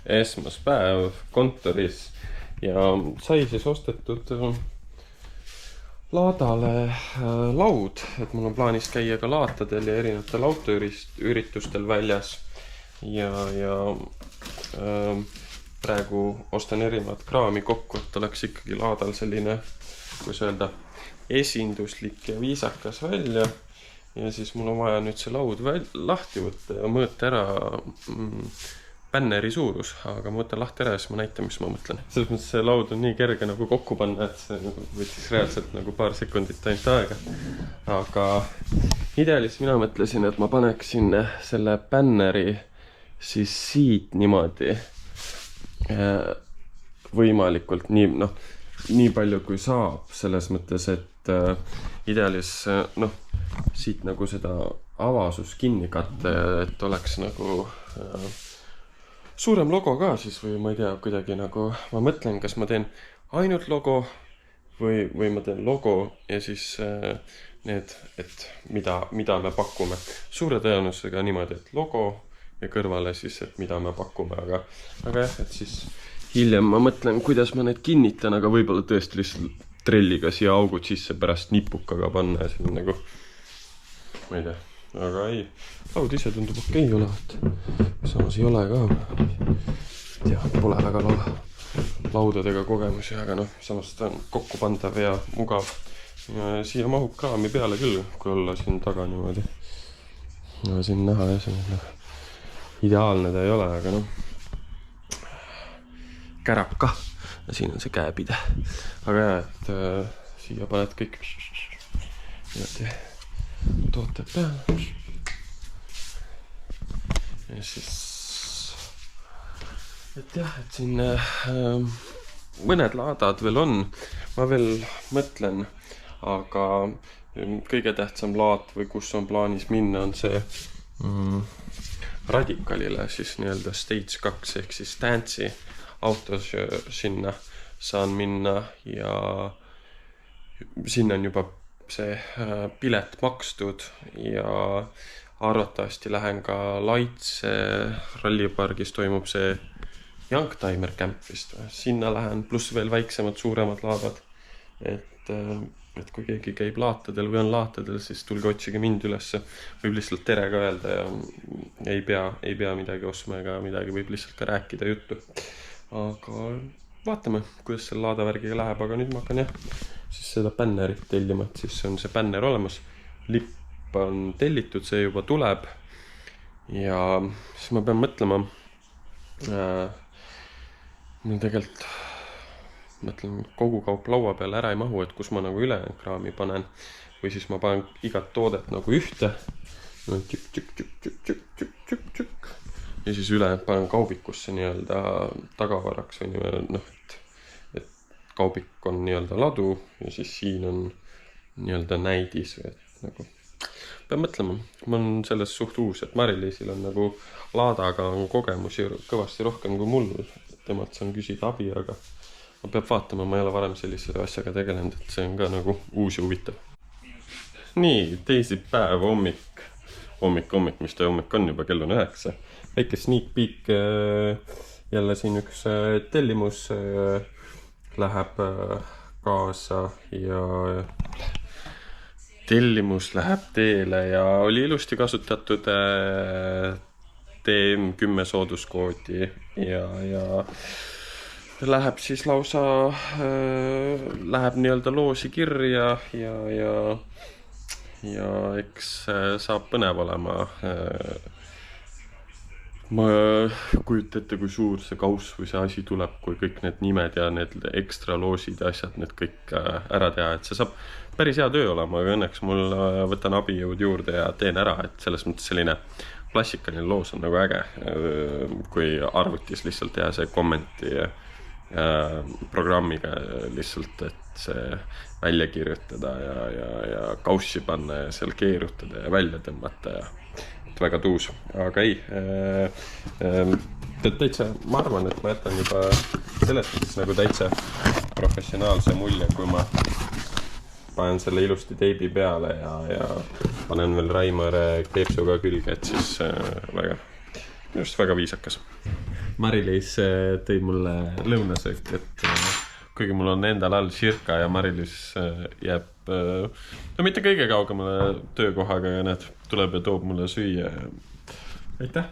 esmaspäev kontoris ja sai siis ostetud laadale laud, et mul on plaanis käia ka laatadel ja erinevatel autoüritustel väljas ja praegu ostan erinevat kraami kokku, et oleks ikkagi laadal selline, kuidas öelda, esinduslik ja viisakas välja ja siis mul on vaja nüüd see laud lahti võtta ja mõõta ära bänneri suurus, aga ma võtan lahti ära ja siis ma näitan, mis ma mõtlen. Selles mõttes see laud on nii kerge nagu kokku panna, et see võttis reaalselt nagu paar sekundit ainult aega. Aga ideaalis mina mõtlesin, et ma paneksin selle bänneri siis siit niimoodi võimalikult nii palju kui saab, selles mõttes, et ideaalis siit nagu seda avasus kinni katta, et oleks nagu suurem logo ka siis või ma ei tea, kuidagi nagu ma mõtlen, kas ma teen ainult logo või ma teen logo ja siis need, et mida me pakume. Suure tõenäosusega niimoodi, et logo ja kõrvale siis, et mida me pakume, aga jah, et siis hiljem ma mõtlen, kuidas ma need kinnitan, aga võib-olla tõesti lihtsalt trelliga siia augud sisse pärast nipukaga panna ja see on nagu, ma ei tea. Aga ei, laud ise tundub okei olevat. Samas ei ole ka. Ja pole väga laudadega kogemusi, aga samas ta on kokku pandav ja mugav. Ja siia mahub kraami peale küll, kui olla siin taga niimoodi. Ja siin näha ja see ideaalne ta ei ole, aga kärab ka. Ja siin on see käepide. Aga jah, et siia paned kõik tooted peale. Ja siis, et jah, et siin mõned laadad veel on. Ma veel mõtlen, aga kõige tähtsam laad või kus on plaanis minna on see Radicalile, siis nii-öelda Stage 2 ehk siis Dance'i autos sinna saan minna ja sinna on juba see pilet makstud ja arvatavasti lähen ka Laitse rallipargis toimub see Youngtimer Camp vist. Sinna lähen, pluss veel väiksemad, suuremad laadad. Et kui keegi käib laatadel või on laatadel, siis tulge otsige mind ülesse. Võib lihtsalt tere ka öelda ja ei pea midagi osma ega midagi, võib lihtsalt ka rääkida juttu. Aga vaatame, kuidas selle laadavärgiga läheb, aga nüüd ma hakkan siis seda bännerit tellima, et siis on see bänner olemas. Lipp on tellitud, see juba tuleb ja siis ma pean mõtlema mul tegelikult mõtlen kogu kaup laua peale ära ei mahu, et kus ma nagu üle kraami panen või siis ma panen igat toodet nagu ühte ja siis üle panen kaubikusse nii-öelda tagavaraks või nii-öelda et kaubik on nii-öelda ladu ja siis siin on nii-öelda näidis või et nagu pean mõtlema, ma olen selles suht uus, et Mari-Liisil on nagu laadaga on kogemusi kõvasti rohkem kui mul, temalt saan küsida abi, aga ma peab vaatama, ma ei ole varem sellise asjaga tegelenud, et see on ka nagu uus ja huvitav. Nii, teisipäev hommik, mis ta hommik on juba, kell on 9. Väike sneak peek, jälle siin üks tellimus läheb kaasa ja tellimus läheb teele ja oli ilusti kasutatud DM10 sooduskoodi ja läheb siis lausa, läheb nii-öelda loosi kirja ja eks saab põnev olema. Ma kujutan ette, kui suur see kauss või see asi tuleb, kui kõik need nimed ja need ekstra loosid ja asjad, need kõik ära teha, et see saab päris hea töö olema, aga õnneks mul võtan abijõud juurde ja teen ära, et selles mõttes selline klassikaline loos on nagu äge, kui arvutis lihtsalt teha see kommenti programmiga lihtsalt, et see välja kirjutada ja kaussi panna ja seal keerutada ja välja tõmmata ja väga tuus, aga ei täitsa, ma arvan, et ma jätan juba selles mõttes nagu täitsa professionaalse mulje, kui ma panen selle ilusti teibi peale ja panen veel Raimar kleepsuga külge, et siis väga viisakas. Mari-Liis tõi mulle lõunasöök, et kuigi mul on endal all Širka ja Mari-Liis jääb no mitte kõige kaugemale töökohaga ja näed, tuleb ja toob mulle süüa. Aitäh!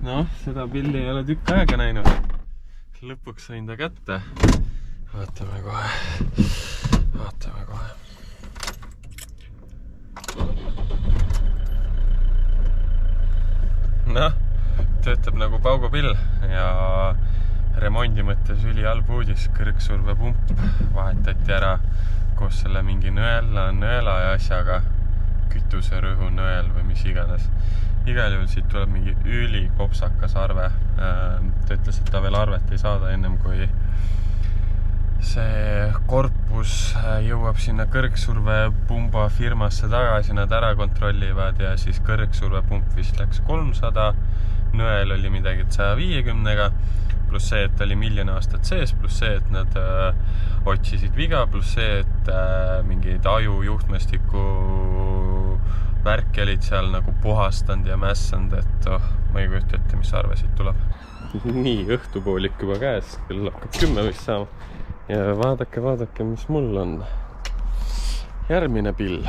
Noh, seda pilli ei ole tükk aega näinud. Lõpuks sain ta kätte. Vaatame kohe. Noh, töötab nagu paugupill ja remondi mõttes ülihalb uudis. Kõrgsurvepump vahetati ära koos selle mingi nõela ja asjaga. Kütuserõhu nõel või mis iganes. Igal juhul siit tuleb mingi ülikopsakas arve. Ta ütles, et ta veel arvet ei saada ennem kui see korpus jõuab sinna kõrgsurvepumba firmasse tagasi, nad ära kontrollivad ja siis kõrgsurvepump vist läks 300, nõel oli midagi 150-ga, pluss see, et oli 1 000 000 aastat sees, pluss see, et nad otsisid viga, pluss see, et mingid aju juhtmestiku värki olid seal nagu puhastanud ja mässanud, et ma ei kujuta ette, mis arve siit tuleb. Nii, õhtupoolik juba käes, küll hakkab 10 vist saama. Ja vaadake, mis mul on. Järgmine pill.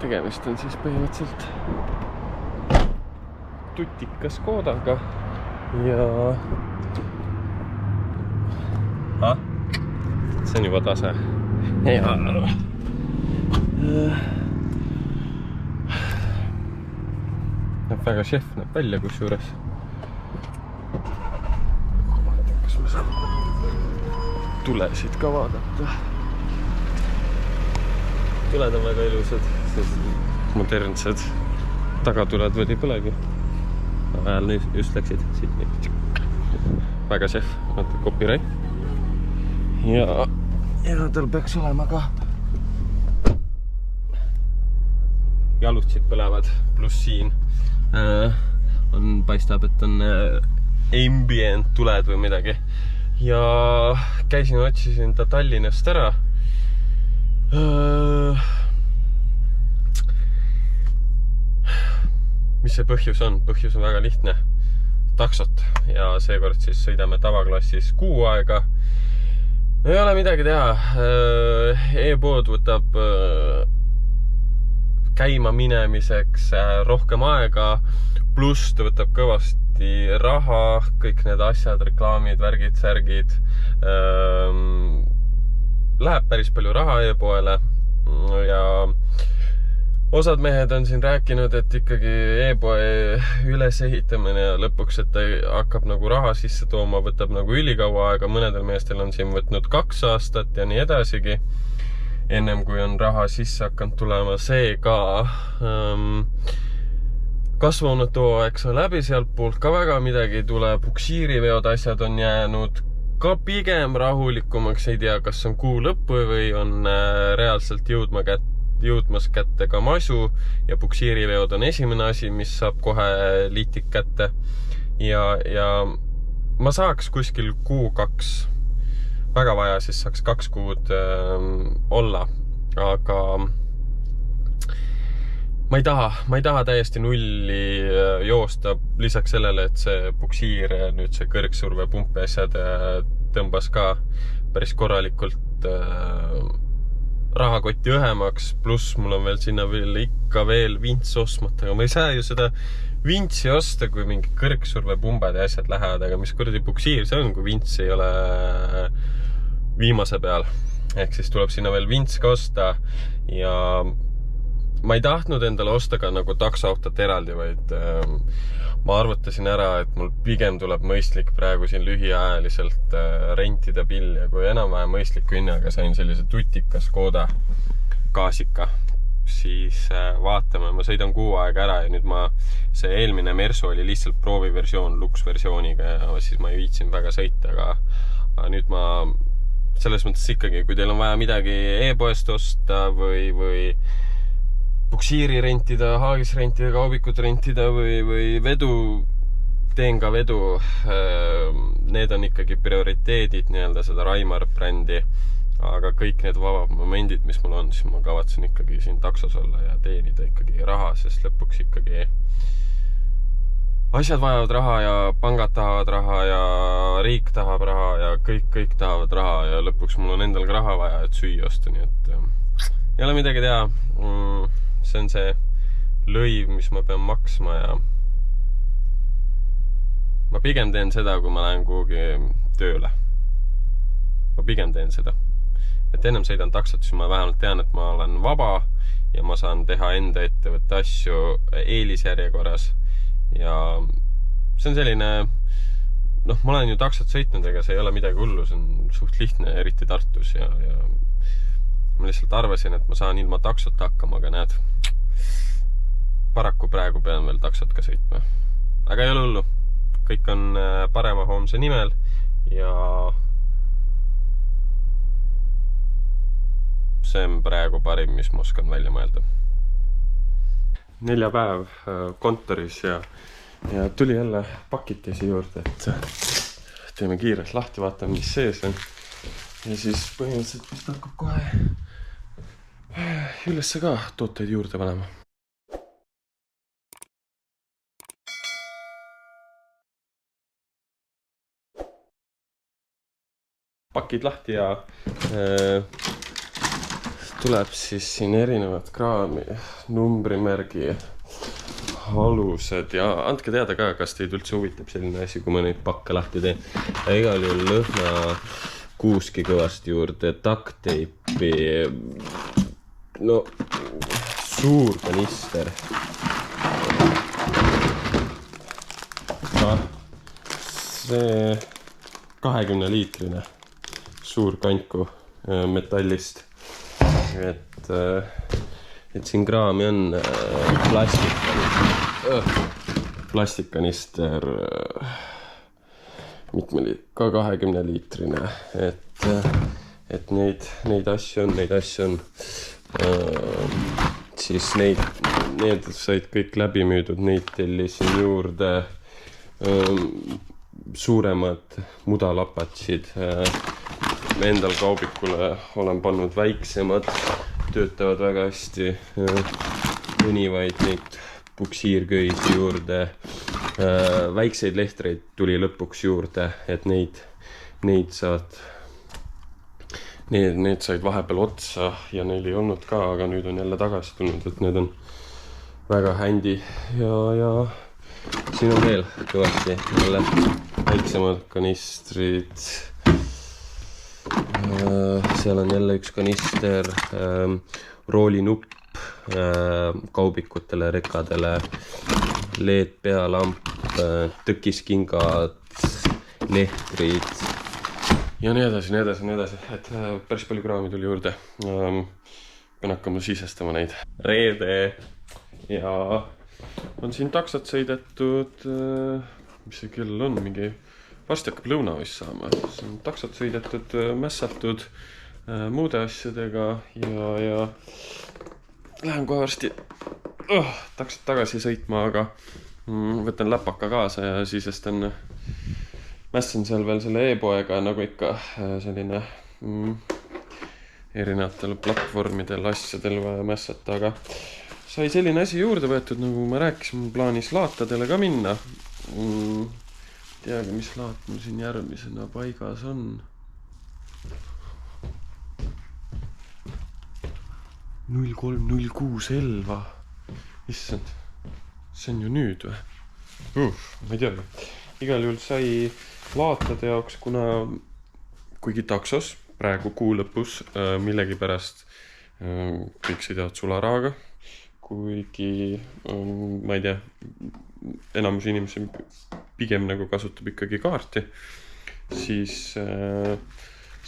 Tegemist on siis põhimõtteliselt tutikas koodaga ja see on juba tase. Näeb väga šef, näeb välja kus juures. Kas me saame tulesid ka vaadata. Tuled on väga ilusad, modernsed. Tagatuled veel ei põlegi. Ajal just läksid siit nii. Väga šef, vaata copyright. Ja tal peaks olema ka jalutsid põlevad, pluss siin paistab, et on ambient tuled või midagi. Ja käisin, otsisin ta Tallinnast ära. Mis see põhjus on? Põhjus on väga lihtne. Taksot. Ja seekord siis sõidame tavaklassis kuu aega. Ei ole midagi teha. E-pood võtab käima minemiseks rohkem aega, pluss ta võtab kõvasti raha, kõik need asjad, reklaamid, värgid, särgid. Läheb päris palju raha e-poele ja osad mehed on siin rääkinud, et ikkagi e-poe ülesehitamine ja lõpuks, et ta hakkab nagu raha sisse tooma, võtab nagu ülikaua aega, mõnedel meestel on siin võtnud 2 aastat ja nii edasigi. Ennem kui on raha sisse hakanud tulema, see ka kasvunutoo, on läbi sealt poolt ka väga midagi ei tule, puksiiriveod asjad on jäänud ka pigem rahulikumaks, ei tea, kas on kuu lõppu või on reaalselt jõudmas kätte ka masu ja puksiiriveod on esimene asi, mis saab kohe liitik kätte ja ma saaks kuskil kuu-2 väga vaja, siis saaks 2 kuud olla, aga ma ei taha täiesti nulli joosta, lisaks sellele, et see puksiir, nüüd see kõrgsurvepumpi asjad tõmbas ka päris korralikult rahakotti õhemaks, pluss mul on veel sinna ikka veel vints ostmata, aga ma ei saa ju seda vintsi osta, kui mingi kõrgsurvepumbad ja asjad lähevad, aga mis kuradi puksiir see on, kui vints ei ole viimase peal. Ehk siis tuleb sinna veel vints ka osta ja ma ei tahtnud endale osta ka nagu taksoautot eraldi, vaid ma arvutasin ära, et mul pigem tuleb mõistlik praegu siin lühiajaliselt rentida pill ja kui enam-vähem mõistliku hinnaga sain sellise tutikas Škoda gaasika, siis vaatame, ma sõidan kuu aega ära ja nüüd see eelmine Mersu oli lihtsalt prooviversioon luksversiooniga ja siis ma ei viitsinud väga sõita, aga nüüd ma selles mõttes ikkagi, kui teil on vaja midagi e-poest osta või puksiiri rentida, haagis rentida, kaubikut rentida või vedu, teen ka vedu, need on ikkagi prioriteedid nii-öelda seda Raimar brändi aga kõik need vabad momendid, mis mul on, siis ma kavatsen ikkagi siin taksos olla ja teenida ikkagi raha, sest lõpuks ikkagi asjad vajavad raha ja pangad tahavad raha ja riik tahab raha ja kõik tahavad raha ja lõpuks mul on endal ka raha vaja, et süüa osta, nii et ei ole midagi teha. See on see lõiv, mis ma pean maksma ja ma pigem teen seda, kui ma lähen kuhugi tööle. Ma pigem teen seda. Et ennem sõidan taksot, siis ma vähemalt tean, et ma olen vaba ja ma saan teha enda ettevõtte asju eelisjärjekorras. Ja see on selline, ma olen ju taksot sõitnud, ega see ei ole midagi hullu, see on suht lihtne, eriti Tartus ja ma lihtsalt arvasin, et ma saan ilma taksot hakkama, aga näed, paraku praegu pean veel taksot ka sõitma. Aga ei ole hullu, kõik on parema homse nimel ja see on praegu parim, mis ma oskan välja mõelda. 4 päev kontoris ja tuli jälle pakitesi juurde, et teeme kiirelt lahti, vaatame, mis sees on. Ja siis põhimõtteliselt vist hakkab kohe ülesse ka tooteid juurde panema. Pakid lahti ja tuleb siis siin erinevad kraami, numbrimärgi, alused ja andke teada ka, kas teid üldse huvitab selline asi, kui ma neid pakke lahti teen. Ja igal juhul lõhna kuuski kõvasti juurde, takteipi, suur kanister. See 20-liitrine suur kanku metallist. Et siin kraami on plastikkanister, ka 20-liitrine, et neid asju on, siis need said kõik läbi müüdud, neid tellisin juurde, suuremad mudalapatsid, endal kaubikule olen pannud väiksemad, töötavad väga hästi, mõnivaid neid puksiirköisi juurde, väikseid lehtreid tuli lõpuks juurde, et neid said vahepeal otsa ja neil ei olnud ka, aga nüüd on jälle tagasi tulnud, et need on väga händi ja siin on veel kõvasti jälle väiksemad kanistrid. Seal on jälle üks kanister, roolinupp kaubikutele, rekadele, LED pealamp, tõkiskingad, lehtrid ja nii edasi, et päris palju kraami tuli juurde. Pean hakkama sisestama neid. Reede ja on siin taksot sõidetud, mis see kell on, mingi varsti hakkab lõuna vist saama. See on taksot sõidetud, mässatud muude asjadega ja lähen kohe varsti taksot tagasi sõitma, aga võtan läpaka kaasa ja sisestan, mässan seal veel selle e-poega, nagu ikka selline erinevatel platvormidel asjadel vaja mässata, aga sai selline asi juurde võetud, nagu ma rääkisin, plaanis laatadele ka minna. Teagi, mis laat mul siin järgmisena paigas on. 0306 Elva. Issand, see on ju nüüd või? Ma ei tea. Igal juhul sai laatade jaoks, kuna kuigi taksos praegu kuu lõpus millegi pärast kõik sõidavad sularahaga, kuigi ma ei tea, enamus inimesi pigem nagu kasutab ikkagi kaarti, siis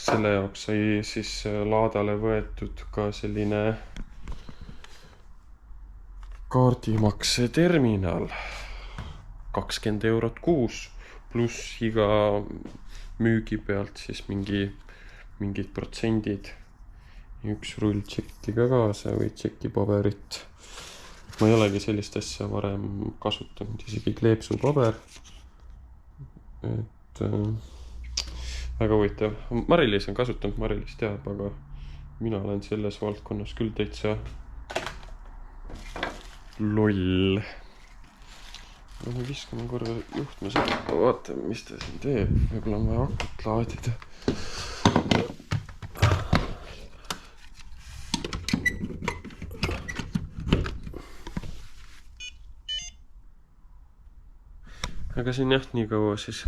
selle jaoks sai siis laadale võetud ka selline kaardimakse terminal 20 € kuus, pluss iga müügi pealt siis mingid protsendid. Üks rull tšekki ka kaasa või tšekipaberit. Ma ei olegi sellist asja varem kasutanud, isegi kleepsupaber. Et väga huvitav. Mari-Liis on kasutanud, Mari-Liis teab, aga mina olen selles valdkonnas küll täitsa loll. Me viskame korra juhtme seda. Vaatame, mis ta siin teeb. Võib-olla on vaja akut laadida. Aga siin jah, nii kaua siis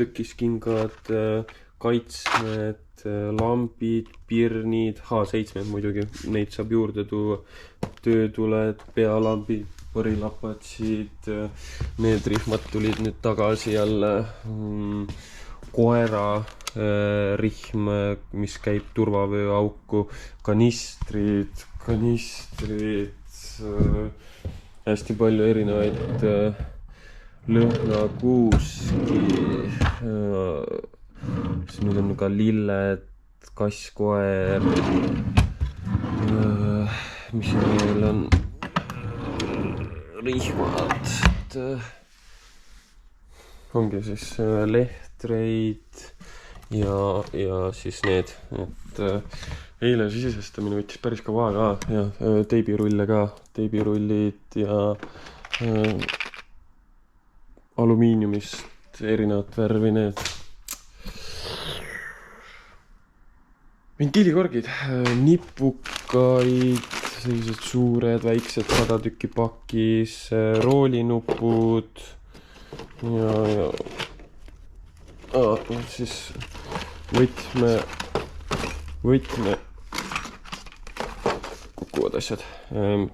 tõkiskingad, kaitsmed, lambid, pirnid, H7 muidugi, neid saab juurde tuua, töötuled, pealambid, põrilapatsid, need rihmad tulid nüüd tagasi jälle, koera rihm, mis käib turvavööauku, kanistrid, hästi palju erinevaid lõhnakuuski, siis nüüd on ka lilled, kass, koer, mis meil on, rihmad, ongi siis lehtreid ja siis need, et eile sisestamine võttis päris kaua aega ja teibirulle ka, teibirullid ja alumiiniumist erinevat värvi need. ventiilikorgid, nipukaid, sellised suured, väiksed 100 tükki pakis, roolinupud ja siis võtme kukuvad asjad,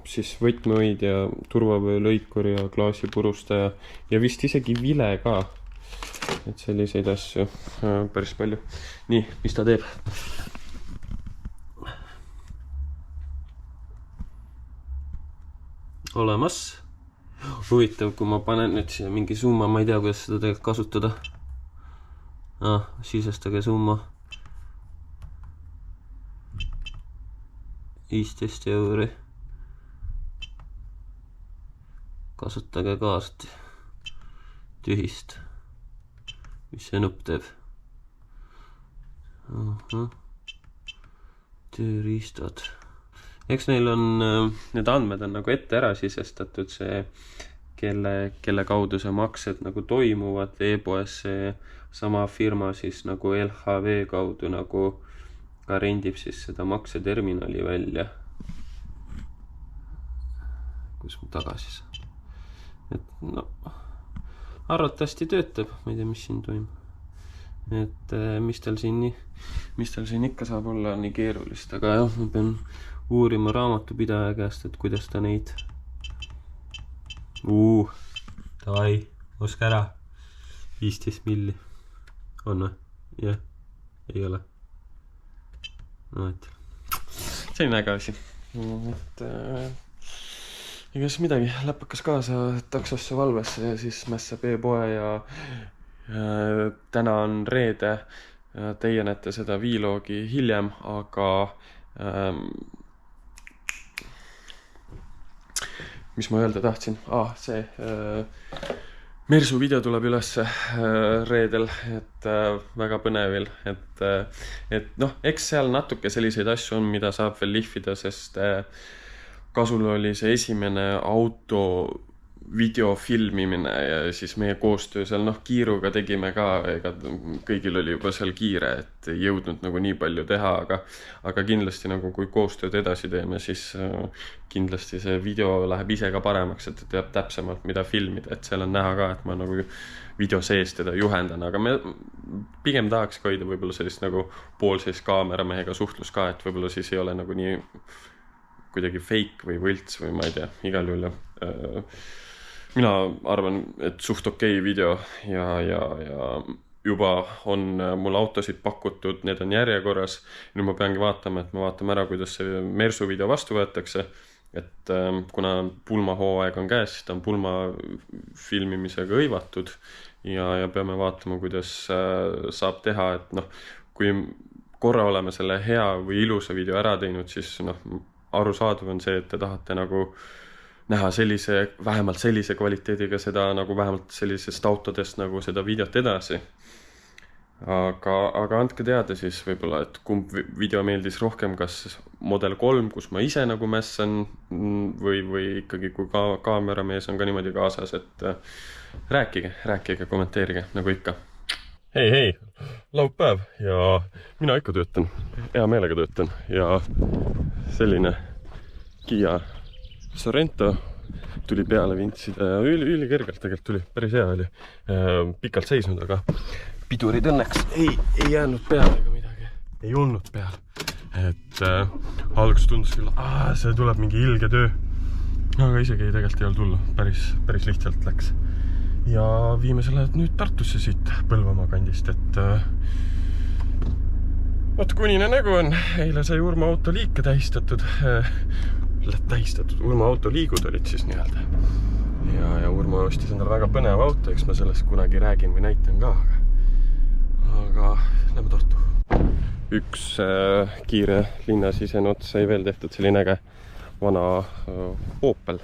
siis võtmehoidja, turvavöölõikur ja klaasipurustaja ja vist isegi vile ka, et selliseid asju päris palju. Nii, mis ta teeb? Olemas. Huvitav, kui ma panen nüüd siia mingi summa, ma ei tea, kuidas seda tegelikult kasutada. Sisestage summa. 15 euri. Kasutage kaarti. Tühist. Mis see nupp teeb? Tööriistad. Eks neil on, need andmed on nagu ette ära sisestatud see, kelle kaudu see maksed nagu toimuvad. E-poes see sama firma siis nagu LHV kaudu nagu ka rendib siis seda makseterminali välja. Kus ma tagasi saan? Et no, arvatavasti töötab, ma ei tea, mis siin toimub. Et mis tal siin ikka saab olla nii keerulist, aga jah, ma pean uurima raamatupidaja käest, et kuidas ta neid. Davai, oska ära. 15 milli. On või? Jah, ei ole. No, et see on äge asi. Et igas midagi, läpakas kaasa taksosse valvesse ja siis mässab e-poe ja täna on reede. Teie näete seda vloogi hiljem, aga mis ma öelda tahtsin? See Mersu video tuleb üles reedel, et väga põnevil, et noh, eks seal natuke selliseid asju on, mida saab veel lihvida, sest kasul oli see esimene auto video filmimine ja siis meie koostöö seal kiiruga tegime ka, ega kõigil oli juba seal kiire, et ei jõudnud nagu nii palju teha, aga kindlasti nagu kui koostööd edasi teeme, siis kindlasti see video läheb ise ka paremaks, et teab täpsemalt, mida filmida, et seal on näha ka, et ma nagu video sees teda juhendan, aga me pigem tahaks hoida võib-olla sellist nagu poolseis kaameramehega suhtlus ka, et võib-olla siis ei ole nagu nii kuidagi fake või võlts või ma ei tea, igal juhul mina arvan, et suht okei video ja juba on mul autosid pakutud, need on järjekorras. Nüüd ma peangi vaatama, et ma vaatame ära, kuidas see Mersu video vastu võetakse, et kuna pulmahooaeg on käes, siis ta on pulma filmimisega hõivatud ja peame vaatama, kuidas saab teha, et kui korra oleme selle hea või ilusa video ära teinud, siis arusaadav on see, et te tahate nagu näha vähemalt sellise kvaliteediga seda nagu vähemalt sellisest autodest nagu seda videot edasi. aga andke teada siis võib-olla, et kumb video meeldis rohkem, kas Model 3, kus ma ise nagu mässan või ikkagi kui kaameramees on ka niimoodi kaasas, et rääkige, kommenteerige nagu ikka. Hei, laupäev ja mina ikka töötan, hea meelega töötan ja selline Kia Sorento tuli peale vintsida ja ülikergelt tegelikult tuli, päris hea oli, pikalt seisnud, aga pidurid õnneks ei jäänud peale ega midagi, ei olnud peal. Et alguses tundus küll, see tuleb mingi ilge töö, aga isegi tegelikult ei olnud hullu, päris lihtsalt läks. Ja viime selle nüüd Tartusse siit Põlvamaa kandist, et kunine nägu on, eile sai Urmo auto liike tähistatud, Urmo auto liigud olid siis nii-öelda. Ja Urmo ostis endale väga põnev auto, eks ma sellest kunagi räägin või näitan ka, aga lähme Tartu. Üks kiire linnasisene ots sai veel tehtud selline äge vana Opel,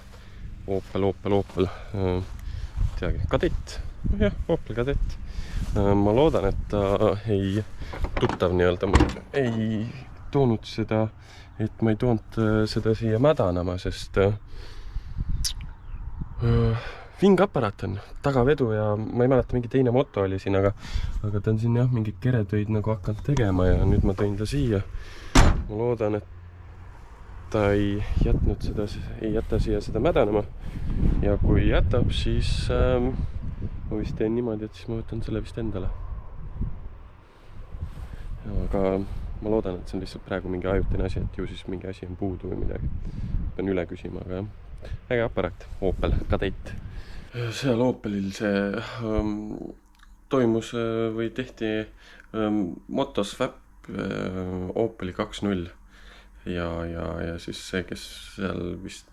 teagi, kadett, jah, Opel kadett. Ma loodan, et ta ei tuttav nii-öelda, ei toonud seda, et ma ei toonud seda siia mädanama, sest vingaparaat on tagavedu ja ma ei mäleta, mingi teine moto oli siin, aga ta on siin jah, mingid keretöid nagu hakanud tegema ja nüüd ma tõin ta siia. Ma loodan, et ta ei jäta siia seda mädanema ja kui jätab, siis ma vist teen niimoodi, et siis ma võtan selle vist endale. Aga ma loodan, et see on lihtsalt praegu mingi ajutine asi, et ju siis mingi asi on puudu või midagi. Pean üle küsima, aga jah. Äge aparaat, Opel kadett. Seal Opelil see toimus või tehti motoswap Opeli 2.0 ja siis see, kes seal vist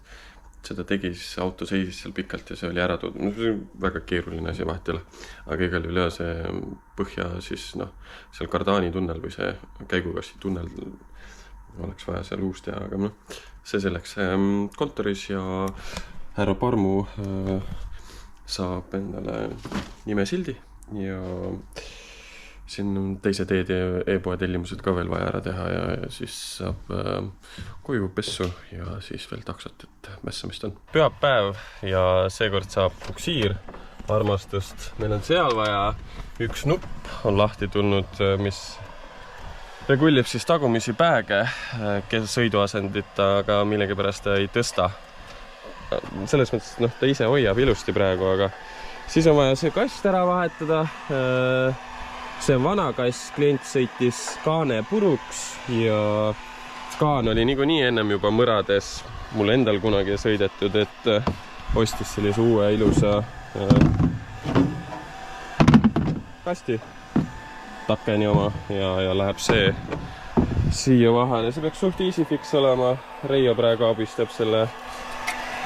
seda tegi, siis auto seisis seal pikalt ja see oli ära toodud. See oli väga keeruline asi vahet ei ole, aga igal üle see põhja siis seal Kardaani tunnel või see käigukassi tunnel oleks vaja seal uus teha, aga see selleks kontoris ja härra Parmu saab endale nimesildi ja siin on teise teed ja e-poe tellimused ka veel vaja ära teha ja siis saab koju pessu ja siis veel taksot, et mässamist on. Pühapäev ja seekord saab puksiir armastust. Meil on seal vaja üks nupp on lahti tulnud, mis regullib siis tagumisi pääge sõiduasendit, aga millegipärast ta ei tõsta. Selles mõttes, ta ise hoiab ilusti praegu, aga siis on vaja see kast ära vahetada. See on vana kass, klient sõitis kaane puruks ja kaan oli niikuinii ennem juba mõrades mul endal kunagi sõidetud, et ostis sellise uue ilusa kasti takeni oma ja läheb see siia vahele. See peaks suht easy fix olema. Reio praegu abistab selle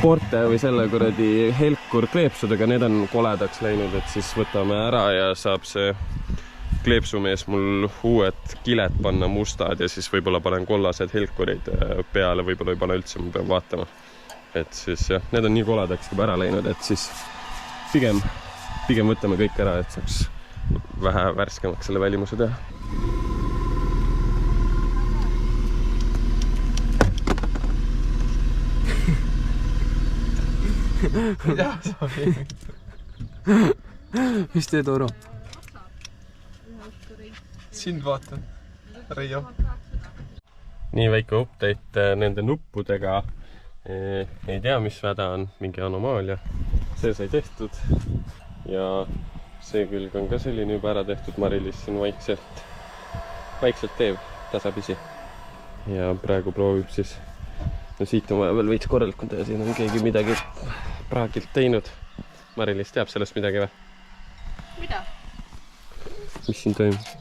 porte või selle kuradi helkur kleepsudega, need on koledaks läinud, et siis võtame ära ja saab see kleepsumees mul uued kilet panna mustad ja siis võib-olla panen kollased helkurid peale, võib-olla ei pane üldse, ma pean vaatama. Et siis jah, need on nii koledaks juba ära läinud, et siis pigem võtame kõik ära, et saaks vähe värskemaks selle välimuse teha. Mida sa võid? Mis teed, Oro? Sind vaatan, Reio. Nii väike update nende nuppudega. Ei tea, mis väda on, mingi anomaalia. See sai tehtud ja see külg on ka selline juba ära tehtud. Mari-Liis siin vaikselt teeb tasapisi ja praegu proovib siis. Siit on vaja veel veits korralikult ja siin on keegi midagi praagilt teinud. Mari-Liis teab sellest midagi või? Mida? Mis siin toimub?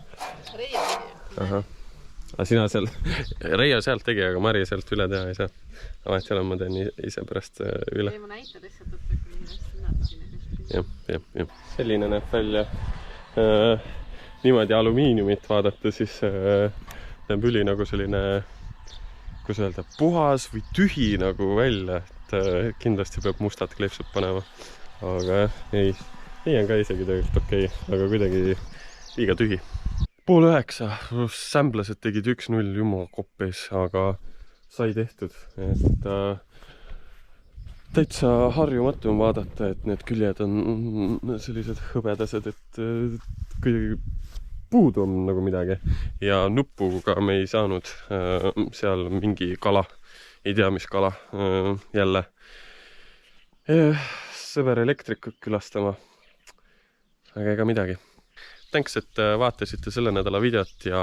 Reio tegi. Aha. Aga sina seal, Reio sealt tegi, aga Mari sealt üle teha ei saa. Vahet ei ole, ma teen ise pärast üle. Ei, ma näitan lihtsalt, et hästi näeb. Jah. Selline näeb välja. Niimoodi alumiiniumit vaadata, siis näeb üli nagu selline, kus öelda, puhas või tühi nagu välja, et kindlasti peab mustad kleepsud panema. Aga ei on ka isegi tegelikult okei, aga kuidagi liiga tühi. 8:30, sämblased tegid 1-0 jumal koppis, aga sai tehtud, et täitsa harjumatu on vaadata, et need küljed on sellised hõbedased, et kuidagi puudu on nagu midagi ja nuppuga me ei saanud seal mingi kala, ei tea mis kala jälle sõber elektrikut külastama, aga ega midagi. Thanks, et vaatasite selle nädala videot ja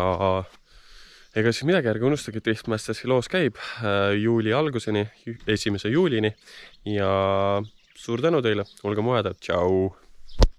ega siis midagi, ärge unustage, et Driftmastersi loos käib juuli alguseni, 1. juulini ja suur tänu teile, olge moedad, tšau!